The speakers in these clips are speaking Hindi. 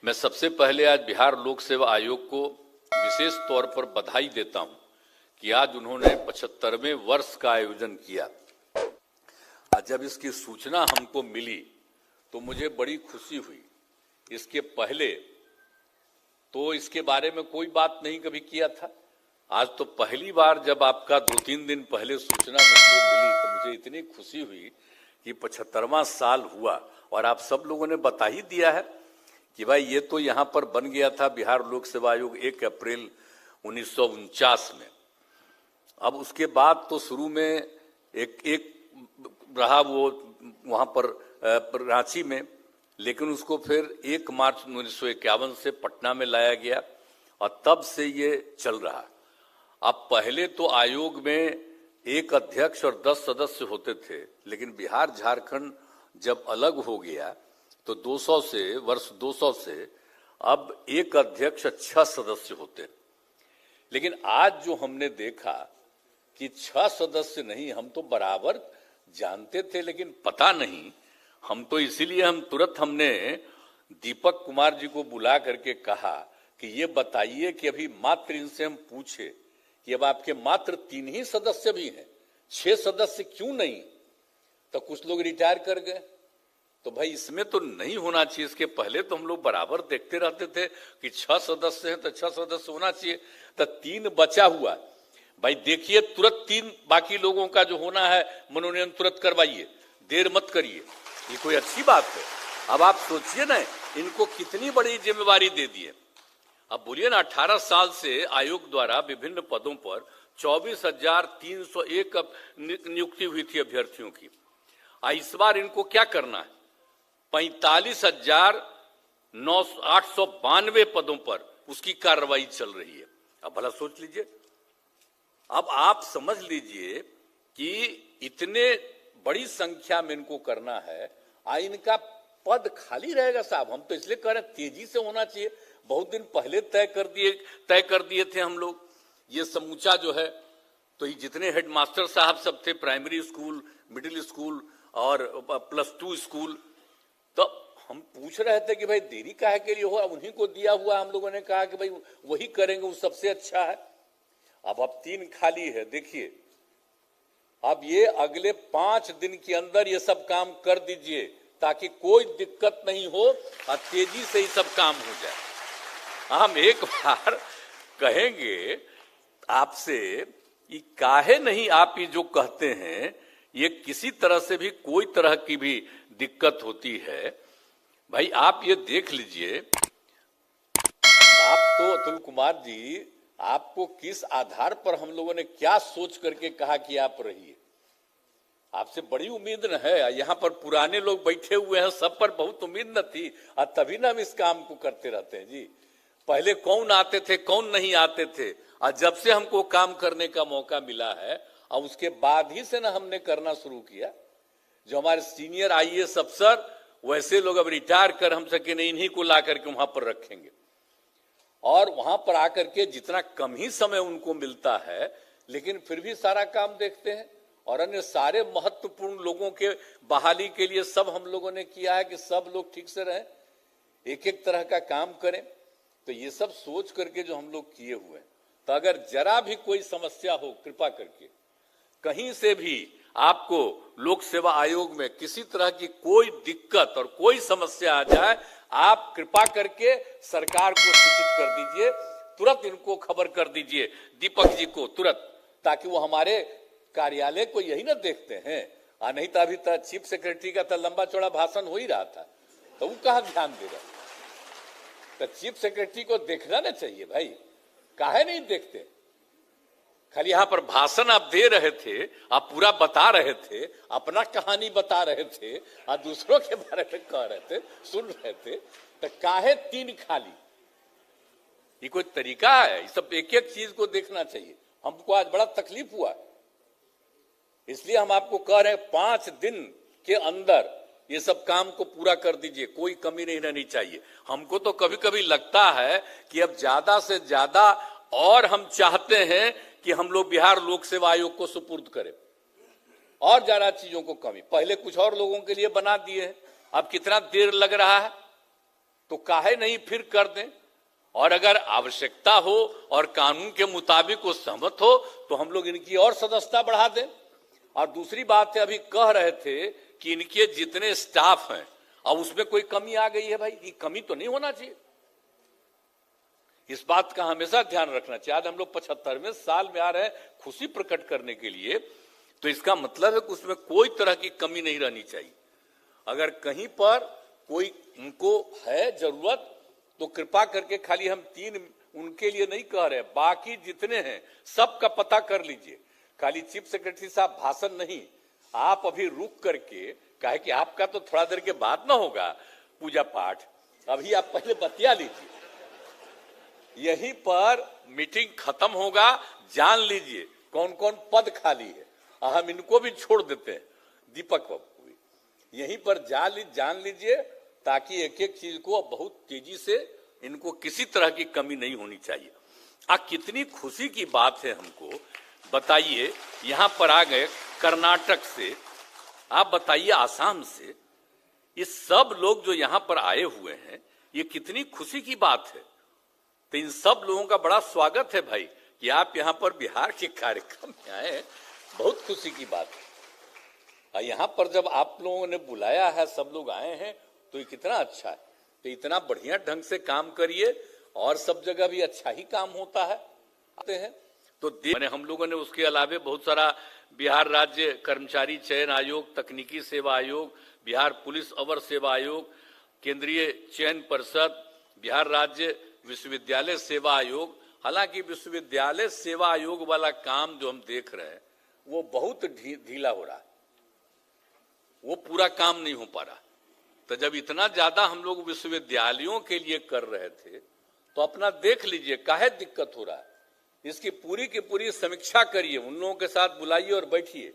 मैं सबसे पहले आज बिहार लोक सेवा आयोग को विशेष तौर पर बधाई देता हूं कि आज उन्होंने 75वें वर्ष का आयोजन किया। आज जब इसकी सूचना हमको मिली तो मुझे बड़ी खुशी हुई। इसके पहले तो इसके बारे में कोई बात नहीं कभी किया था। आज तो पहली बार जब आपका 2-3 दिन पहले सूचना मुझको मिली तो मुझे इतनी खुशी हुई कि 75वां साल हुआ और आप सब लोगों ने बता ही दिया है कि भाई ये तो यहाँ पर बन गया था बिहार लोक सेवा आयोग 1 अप्रैल 1949 में। अब उसके बाद तो शुरू में एक रहा वो वहाँ पर रांची में, लेकिन उसको फिर 1 मार्च 1951 से पटना में लाया गया और तब से ये चल रहा। अब पहले तो आयोग में 1 अध्यक्ष और 10 सदस्य होते थे, लेकिन बिहार झारखंड जब अलग हो गया तो 200 से वर्ष 200 से अब 1 अध्यक्ष 6 सदस्य होते। लेकिन आज जो हमने देखा कि 6 सदस्य नहीं, हम तो बराबर जानते थे लेकिन पता नहीं। हम तो इसीलिए हमने दीपक कुमार जी को बुला करके कहा कि ये बताइए कि अभी मात्र इनसे हम पूछे कि अब आपके मात्र 3 ही सदस्य भी हैं, 6 सदस्य क्यों नहीं? तो कुछ लोग रिटायर कर गए। तो भाई इसमें तो नहीं होना चाहिए। इसके पहले तो हम लोग बराबर देखते रहते थे कि 6 सदस्य हैं तो 6 सदस्य होना चाहिए। तो 3 बचा हुआ, भाई देखिए तुरंत 3 बाकी लोगों का जो होना है मनोनयन तुरंत करवाइए, देर मत करिए। ये कोई अच्छी बात है? अब आप सोचिए ना, इनको कितनी बड़ी जिम्मेवारी दे दी है। अब बोलिए ना, 18 साल से आयोग द्वारा विभिन्न पदों पर 24,301 नियुक्ति हुई थी अभ्यर्थियों की। इस बार इनको क्या करना है? 45,892 पदों पर उसकी कार्रवाई चल रही है। अब भला सोच लीजिए, अब आप समझ लीजिए कि इतने बड़ी संख्या में इनको करना है। इनका पद खाली रहेगा साहब। हम तो इसलिए कह रहे हैं तेजी से होना चाहिए। बहुत दिन पहले तय कर दिए थे हम लोग ये समूचा जो है। तो ये जितने हेडमास्टर साहब सब थे, प्राइमरी स्कूल, मिडिल स्कूल और +2 स्कूल, तो हम पूछ रहे थे कि भाई देरी काहे के लिए हो। अब उन्हीं को दिया हुआ हम लोगों ने कहा कि भाई वही करेंगे, वो सबसे अच्छा है। अब 3 खाली है। देखिए, अब ये अगले 5 दिन के अंदर ये सब काम कर दीजिए ताकि कोई दिक्कत नहीं हो और तेजी से ये सब काम हो जाए। हम एक बार कहेंगे आपसे कि काहे नहीं आप ये जो कहते हैं, ये किसी तरह से भी कोई तरह की भी दिक्कत होती है। भाई आप ये देख लीजिए, आप तो अतुल कुमार जी, आपको किस आधार पर हम लोगों ने क्या सोच करके कहा कि आप रहिए? आपसे बड़ी उम्मीद न है। यहाँ पर पुराने लोग बैठे हुए हैं, सब पर बहुत उम्मीद न थी और तभी ना हम इस काम को करते रहते हैं जी। पहले कौन आते थे, कौन नहीं आते थे, और जब से हमको काम करने का मौका मिला है और उसके बाद ही से ना हमने करना शुरू किया। जो हमारे सीनियर IAS अफसर, वैसे लोग अब रिटायर कर हम सके नहीं, इन्हीं को ला करके वहां पर रखेंगे और वहां पर आकर के जितना कम ही समय उनको मिलता है, लेकिन फिर भी सारा काम देखते हैं। और अन्य सारे महत्वपूर्ण लोगों के बहाली के लिए सब हम लोगों ने किया है कि सब लोग ठीक से रहें, एक तरह का काम करें। तो ये सब सोच करके जो हम लोग किए हुए हैं, तो अगर जरा भी कोई समस्या हो, कृपा करके कहीं से भी आपको लोक सेवा आयोग में किसी तरह की कोई दिक्कत और कोई समस्या आ जाए, आप कृपा करके सरकार को सूचित कर दीजिए। तुरंत इनको खबर कर दीजिए, दीपक जी को तुरंत, ताकि वो हमारे कार्यालय को यही ना देखते हैं। नहीं तो अभी तक चीफ सेक्रेटरी का तो लंबा चौड़ा भाषण हो ही रहा था, तो वो कहाँ ध्यान दे रहा? तो चीफ सेक्रेटरी को देखना ना चाहिए भाई, काहे नहीं देखते? खाली यहाँ पर भाषण आप दे रहे थे, आप पूरा बता रहे थे, अपना कहानी बता रहे थे और दूसरों के बारे में कह रहे थे, सुन रहे थे। तो काहे 3 खाली? ये कोई तरीका है? ये सब एक चीज को देखना चाहिए। हमको आज बड़ा तकलीफ हुआ, इसलिए हम आपको कह रहे हैं 5 दिन के अंदर ये सब काम को पूरा कर दीजिए, कोई कमी नहीं रहनी चाहिए। हमको तो कभी कभी लगता है कि अब ज्यादा से ज्यादा और हम चाहते हैं कि हम लोग बिहार लोक सेवा आयोग को सुपुर्द करें और ज्यादा चीजों को कमी। पहले कुछ और लोगों के लिए बना दिए हैं, अब कितना देर लग रहा है। तो काहे नहीं फिर कर दें, और अगर आवश्यकता हो और कानून के मुताबिक वो सहमत हो तो हम लोग इनकी और सदस्यता बढ़ा दें। और दूसरी बात है, अभी कह रहे थे कि इनके जितने स्टाफ हैं अब उसमें कोई कमी आ गई है। भाई ये कमी तो नहीं होना चाहिए, इस बात का हमेशा ध्यान रखना चाहिए। आज हम लोग 75वें साल में आ रहे हैं खुशी प्रकट करने के लिए, तो इसका मतलब है कि उसमें कोई तरह की कमी नहीं रहनी चाहिए। अगर कहीं पर कोई उनको है जरूरत तो कृपा करके, खाली हम 3 उनके लिए नहीं कह रहे, बाकी जितने हैं सबका पता कर लीजिए। खाली चीफ सेक्रेटरी साहब भाषण नहीं, आप अभी रुक करके, कहे कि आपका तो थोड़ा देर के बाद ना होगा पूजा पाठ, अभी आप पहले बतिया लीजिए, यहीं पर मीटिंग खत्म होगा, जान लीजिए कौन कौन पद खाली है। हम इनको भी छोड़ देते हैं, दीपक बाबू भी यहीं पर जान लीजिए, ताकि एक एक चीज को बहुत तेजी से, इनको किसी तरह की कमी नहीं होनी चाहिए। कितनी खुशी की बात है हमको, बताइए यहां पर आ गए कर्नाटक से, आप बताइए आसाम से, ये सब लोग जो यहां पर आए हुए हैं, ये कितनी खुशी की बात है। तो इन सब लोगों का बड़ा स्वागत है भाई कि आप यहां पर बिहार के कार्यक्रम में आए हैं, बहुत खुशी की बात है। यहां पर जब आप लोगों ने बुलाया है, सब लोग आए हैं, तो ये कितना अच्छा है। तो इतना बढ़िया ढंग से काम करिए, और सब जगह भी अच्छा ही काम होता है आते हैं तो मैंने हम लोगों ने उसके अलावे बहुत सारा बिहार राज्य कर्मचारी चयन आयोग, तकनीकी सेवा आयोग, बिहार पुलिस अवर सेवा आयोग, केंद्रीय चयन परिषद, बिहार राज्य विश्वविद्यालय सेवा आयोग। हालांकि विश्वविद्यालय सेवा आयोग वाला काम जो हम देख रहे हैं वो बहुत ढीला हो रहा है, वो पूरा काम नहीं हो पा रहा। तो जब इतना ज्यादा हम लोग विश्वविद्यालयों के लिए कर रहे थे, तो अपना देख लीजिए काहे दिक्कत हो रहा है, इसकी पूरी की पूरी समीक्षा करिए, उन लोगों के साथ बुलाइए और बैठिए,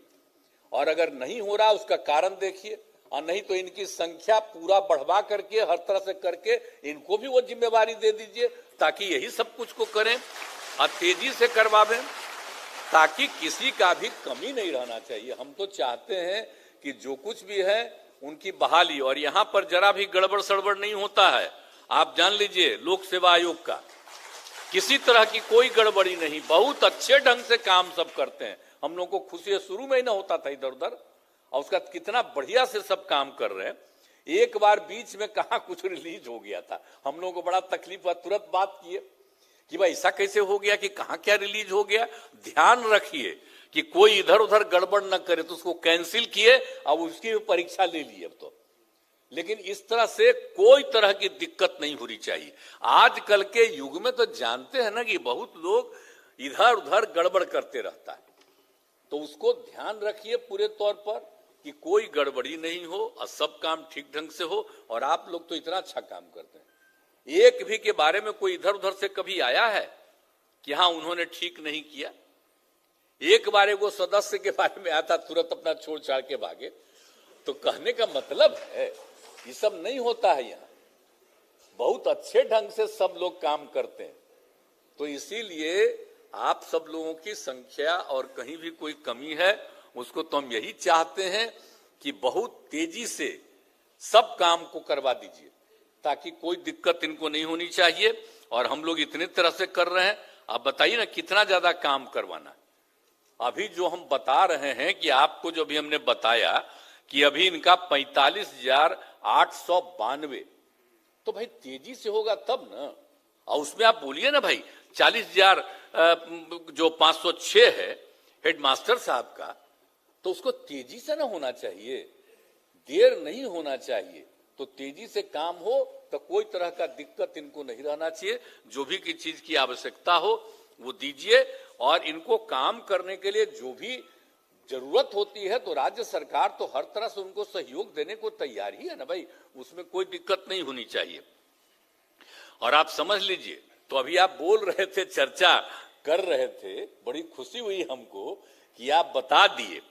और अगर नहीं हो रहा उसका कारण देखिए, और नहीं तो इनकी संख्या पूरा बढ़वा करके, हर तरह से करके इनको भी वो जिम्मेवारी दे दीजिए, ताकि यही सब कुछ को करें और तेजी से करवावें, ताकि किसी का भी कमी नहीं रहना चाहिए। हम तो चाहते हैं कि जो कुछ भी है उनकी बहाली, और यहां पर जरा भी गड़बड़ सड़बड़ नहीं होता है। आप जान लीजिए लोक सेवा आयोग का किसी तरह की कोई गड़बड़ी नहीं, बहुत अच्छे ढंग से काम सब करते हैं। हम लोग को खुशी है, शुरू में ही ना होता था इधर उधर, और उसका कितना बढ़िया से सब काम कर रहे हैं। एक बार बीच में कहा कुछ रिलीज हो गया था, हम लोगों को बड़ा तकलीफ हुआ, तुरंत बात किए कि भाई ऐसा कैसे हो गया, कि कहां क्या रिलीज हो गया। ध्यान रखिए कि कोई इधर उधर गड़बड़ न करे, तो उसको कैंसिल किए, अब उसकी परीक्षा ले ली अब तो। लेकिन इस तरह से कोई तरह की दिक्कत नहीं होनी चाहिए। आजकल के युग में तो जानते हैं ना कि बहुत लोग इधर उधर गड़बड़ करते रहता है, तो उसको ध्यान रखिए पूरे तौर पर कि कोई गड़बड़ी नहीं हो और सब काम ठीक ढंग से हो। और आप लोग तो इतना अच्छा काम करते हैं, एक भी के बारे में कोई इधर उधर से कभी आया है कि हाँ उन्होंने ठीक नहीं किया। एक बार वो सदस्य के बारे में आता, तुरंत अपना छोड़ छाड़ के भागे। तो कहने का मतलब है ये सब नहीं होता है, यहाँ बहुत अच्छे ढंग से सब लोग काम करते हैं। तो इसीलिए आप सब लोगों की संख्या और कहीं भी कोई कमी है उसको तो हम यही चाहते हैं कि बहुत तेजी से सब काम को करवा दीजिए, ताकि कोई दिक्कत इनको नहीं होनी चाहिए। और हम लोग इतनी तरह से कर रहे हैं, आप बताइए ना कितना ज्यादा काम करवाना है। अभी जो हम बता रहे हैं कि आपको जो भी हमने बताया कि अभी इनका 45,892, तो भाई तेजी से होगा तब ना। और उसमें आप बोलिए ना भाई 40,000 जो 506 है हेडमास्टर साहब का, तो उसको तेजी से ना होना चाहिए, देर नहीं होना चाहिए। तो तेजी से काम हो तो कोई तरह का दिक्कत इनको नहीं रहना चाहिए। जो भी की चीज की आवश्यकता हो वो दीजिए, और इनको काम करने के लिए जो भी जरूरत होती है तो राज्य सरकार तो हर तरह से उनको सहयोग देने को तैयार ही है ना भाई, उसमें कोई दिक्कत नहीं होनी चाहिए। और आप समझ लीजिए, तो अभी आप बोल रहे थे, चर्चा कर रहे थे, बड़ी खुशी हुई हमको कि आप बता दिए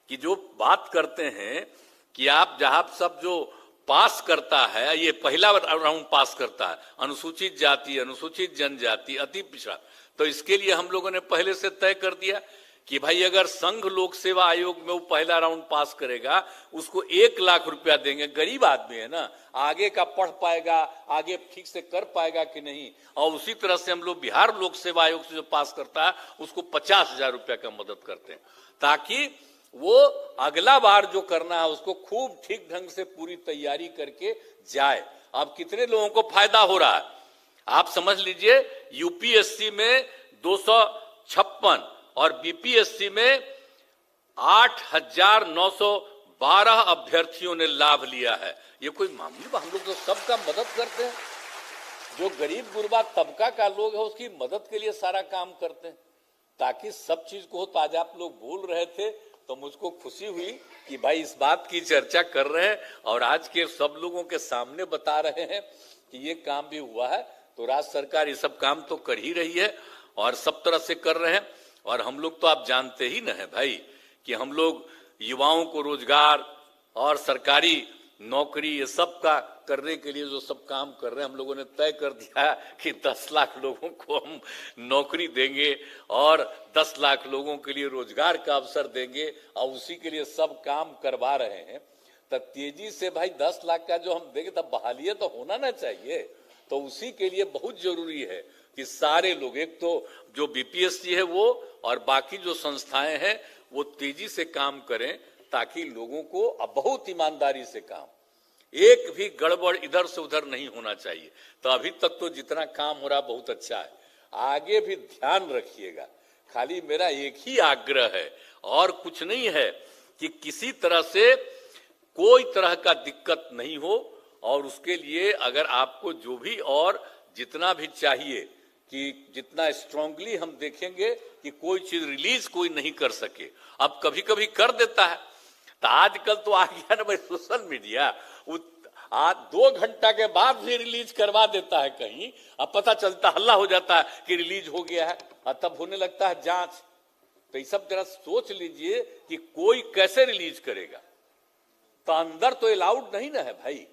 कि जो बात करते हैं कि आप जहां सब जो पास करता है, ये पहला राउंड पास करता है अनुसूचित जाति, अनुसूचित जनजाति, अति पिछड़ा, तो इसके लिए हम लोगों ने पहले से तय कर दिया कि भाई अगर संघ लोक सेवा आयोग में वो पहला राउंड पास करेगा, उसको 1 लाख रुपया देंगे। गरीब आदमी है ना, आगे का पढ़ पाएगा, आगे ठीक से कर पाएगा कि नहीं। और उसी तरह से हम लोग बिहार लोक सेवा आयोग से जो पास करता है उसको 50,000 रुपया का मदद करते हैं, ताकि वो अगला बार जो करना है उसको खूब ठीक ढंग से पूरी तैयारी करके जाए। अब कितने लोगों को फायदा हो रहा है आप समझ लीजिए। यूपीएससी में 256 और बीपीएससी में 8,912 अभ्यर्थियों ने लाभ लिया है। ये कोई मामूली बात, हम लोग तो सबका मदद करते हैं। जो गरीब गुरबा तबका का लोग है उसकी मदद के लिए सारा काम करते हैं, ताकि सब चीज को हो। तो आज आप लोग बोल रहे थे तो मुझको खुशी हुई कि भाई इस बात की चर्चा कर रहे हैं और आज के सब लोगों के सामने बता रहे हैं कि ये काम भी हुआ है। तो राज्य सरकार ये सब काम तो कर ही रही है और सब तरह से कर रहे हैं। और हम लोग तो आप जानते ही न है भाई कि हम लोग युवाओं को रोजगार और सरकारी नौकरी ये सब का करने के लिए जो सब काम कर रहे हैं, हम लोगों ने तय कर दिया कि 10 लाख लोगों को हम नौकरी देंगे और 10 लाख लोगों के लिए रोजगार का अवसर देंगे और उसी के लिए सब काम करवा रहे हैं। तब तेजी से भाई 10 लाख का जो हम देंगे तब बहाली तो होना ना चाहिए। तो उसी के लिए बहुत जरूरी है कि सारे लोग, एक तो जो बीपीएससी है वो और बाकी जो संस्थाएं हैं वो तेजी से काम करें, ताकि लोगों को अब बहुत ईमानदारी से काम, एक भी गड़बड़ इधर से उधर नहीं होना चाहिए। तो अभी तक तो जितना काम हो रहा बहुत अच्छा है, आगे भी ध्यान रखिएगा। खाली मेरा एक ही आग्रह है और कुछ नहीं है कि किसी तरह से कोई तरह का दिक्कत नहीं हो। और उसके लिए अगर आपको जो भी और जितना भी चाहिए कि जितना स्ट्रांगली हम देखेंगे कि कोई चीज रिलीज कोई नहीं कर सके, अब कभी कभी कर देता है। तो आजकल तो आ गया ना भाई सोशल मीडिया, आज 2 घंटा के बाद भी रिलीज करवा देता है कहीं, अब पता चलता हल्ला हो जाता है कि रिलीज हो गया है और तब होने लगता है जांच। तो ये सब जरा सोच लीजिए कि कोई कैसे रिलीज करेगा। तो अंदर तो अलाउड नहीं ना है भाई।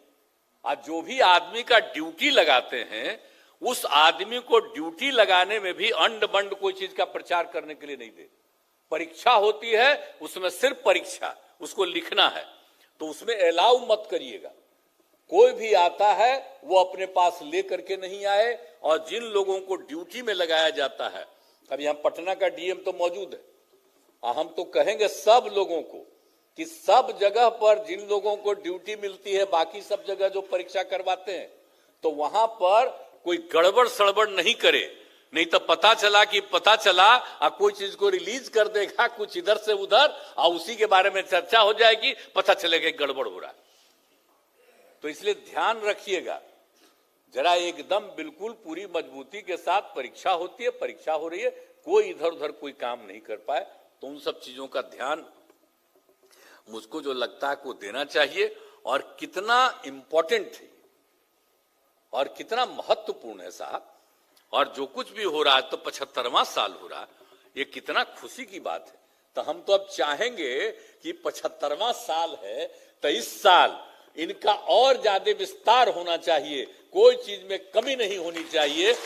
आज जो भी आदमी का ड्यूटी लगाते हैं उस आदमी को ड्यूटी लगाने में भी अंड बंड कोई चीज का प्रचार करने के लिए नहीं दे। परीक्षा होती है, उसमें सिर्फ परीक्षा, उसको लिखना है, तो उसमें अलाउ मत करिएगा। कोई भी आता है वो अपने पास ले करके नहीं आए। और जिन लोगों को ड्यूटी में लगाया जाता है, अब यहां पटना का डीएम तो मौजूद है, हम तो कहेंगे सब लोगों को कि सब जगह पर जिन लोगों को ड्यूटी मिलती है, बाकी सब जगह जो परीक्षा करवाते हैं, तो वहां पर कोई गड़बड़ सड़बड़ नहीं करे। नहीं तो पता चला और कोई चीज को रिलीज कर देगा कुछ इधर से उधर और उसी के बारे में चर्चा हो जाएगी, पता चलेगा गड़बड़ हो रहा है। तो इसलिए ध्यान रखिएगा जरा, एकदम बिल्कुल पूरी मजबूती के साथ परीक्षा होती है, परीक्षा हो रही है, कोई इधर उधर कोई काम नहीं कर पाए। तो उन सब चीजों का ध्यान मुझको जो लगता है को देना चाहिए। और कितना इंपॉर्टेंट है और कितना महत्वपूर्ण है साहब। और जो कुछ भी हो रहा है तो 75वां साल हो रहा है, ये कितना खुशी की बात है। तो हम तो अब चाहेंगे कि 75वां साल है तो इस साल इनका और ज्यादा विस्तार होना चाहिए, कोई चीज में कमी नहीं होनी चाहिए।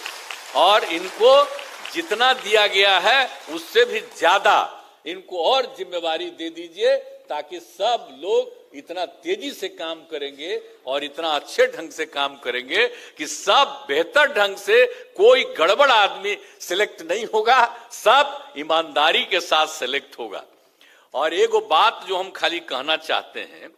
और इनको जितना दिया गया है उससे भी ज्यादा इनको और जिम्मेवारी दे दीजिए, ताकि सब लोग इतना तेजी से काम करेंगे और इतना अच्छे ढंग से काम करेंगे कि सब बेहतर ढंग से, कोई गड़बड़ आदमी सिलेक्ट नहीं होगा, सब ईमानदारी के साथ सिलेक्ट होगा। और एक बात जो हम खाली कहना चाहते हैं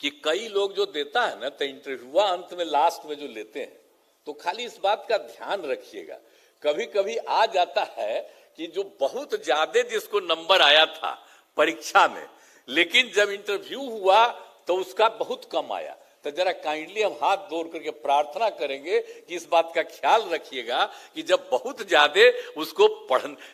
कि कई लोग जो देता है ना, तो इंटरव्यू अंत में लास्ट में जो लेते हैं, तो खाली इस बात का ध्यान रखिएगा। कभी कभी आ जाता है कि जो बहुत ज्यादा जिसको नंबर आया था परीक्षा में, लेकिन जब इंटरव्यू हुआ तो उसका बहुत कम आया। तो जरा काइंडली हम हाथ जोड़ करके प्रार्थना करेंगे कि इस बात का ख्याल रखिएगा कि जब बहुत ज्यादा उसको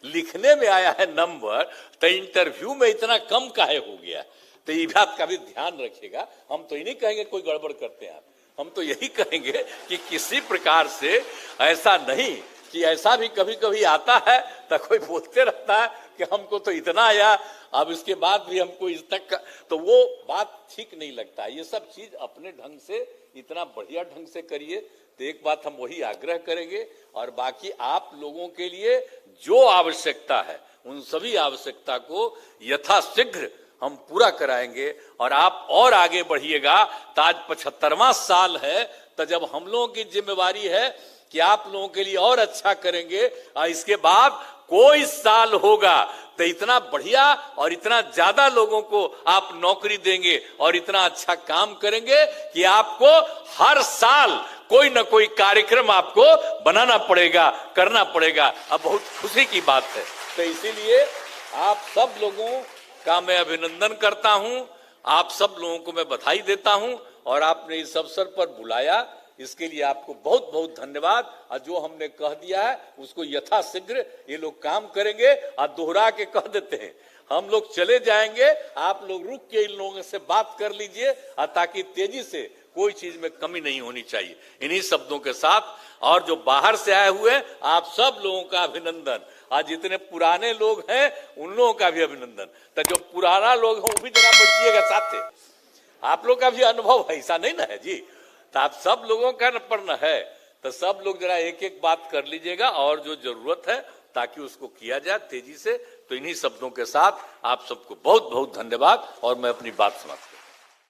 लिखने में आया है नंबर, तो इंटरव्यू में इतना कम काहे हो गया। तो ये बात का भी ध्यान रखिएगा। हम तो ये नहीं कहेंगे कोई गड़बड़ करते हैं, हम तो यही कहेंगे कि किसी प्रकार से ऐसा नहीं कि ऐसा भी कभी कभी आता है तो कोई बोलते रहता है कि हमको तो इतना आया, अब इसके बाद भी हमको इस तक का, तो वो बात ठीक नहीं लगता। ये सब चीज अपने ढंग से इतना बढ़िया ढंग से करिए। तो एक बात हम वही आग्रह करेंगे, और बाकी आप लोगों के लिए जो आवश्यकता है उन सभी आवश्यकता को यथाशीघ्र हम पूरा कराएंगे। और आप और आगे बढ़िएगा। तो आज 75वां साल है, तो जब हम लोगों की जिम्मेवारी है कि आप लोगों के लिए और अच्छा करेंगे, और इसके बाद कोई साल होगा तो इतना बढ़िया और इतना ज्यादा लोगों को आप नौकरी देंगे और इतना अच्छा काम करेंगे कि आपको हर साल कोई ना कोई कार्यक्रम आपको बनाना पड़ेगा, करना पड़ेगा। अब बहुत खुशी की बात है। तो इसीलिए आप सब लोगों का मैं अभिनंदन करता हूं, आप सब लोगों को मैं बधाई देता हूं, और आपने इस अवसर पर बुलाया, इसके लिए आपको बहुत बहुत धन्यवाद। और जो हमने कह दिया है उसको यथाशीघ्र ये लोग काम करेंगे। और दोहरा के कह देते हैं, हम लोग चले जाएंगे, आप लोग रुक के इन लोगों से बात कर लीजिए, ताकि तेजी से कोई चीज में कमी नहीं होनी चाहिए। इन्हीं शब्दों के साथ, और जो बाहर से आए हुए आप सब लोगों का अभिनंदन, आज जितने पुराने लोग हैं उन लोगों का भी अभिनंदन। तो जो पुराना लोग हैं वो भी जरा बैठिएगा साथ, आप लोग का भी अनुभव है, ऐसा नहीं ना है जी। तो आप सब लोगों का पर न है, तो सब लोग जरा एक एक बात कर लीजिएगा, और जो जरूरत है ताकि उसको किया जाए तेजी से। तो इन्हीं शब्दों के साथ आप सबको बहुत बहुत धन्यवाद, और मैं अपनी बात समाप्त करता हूं।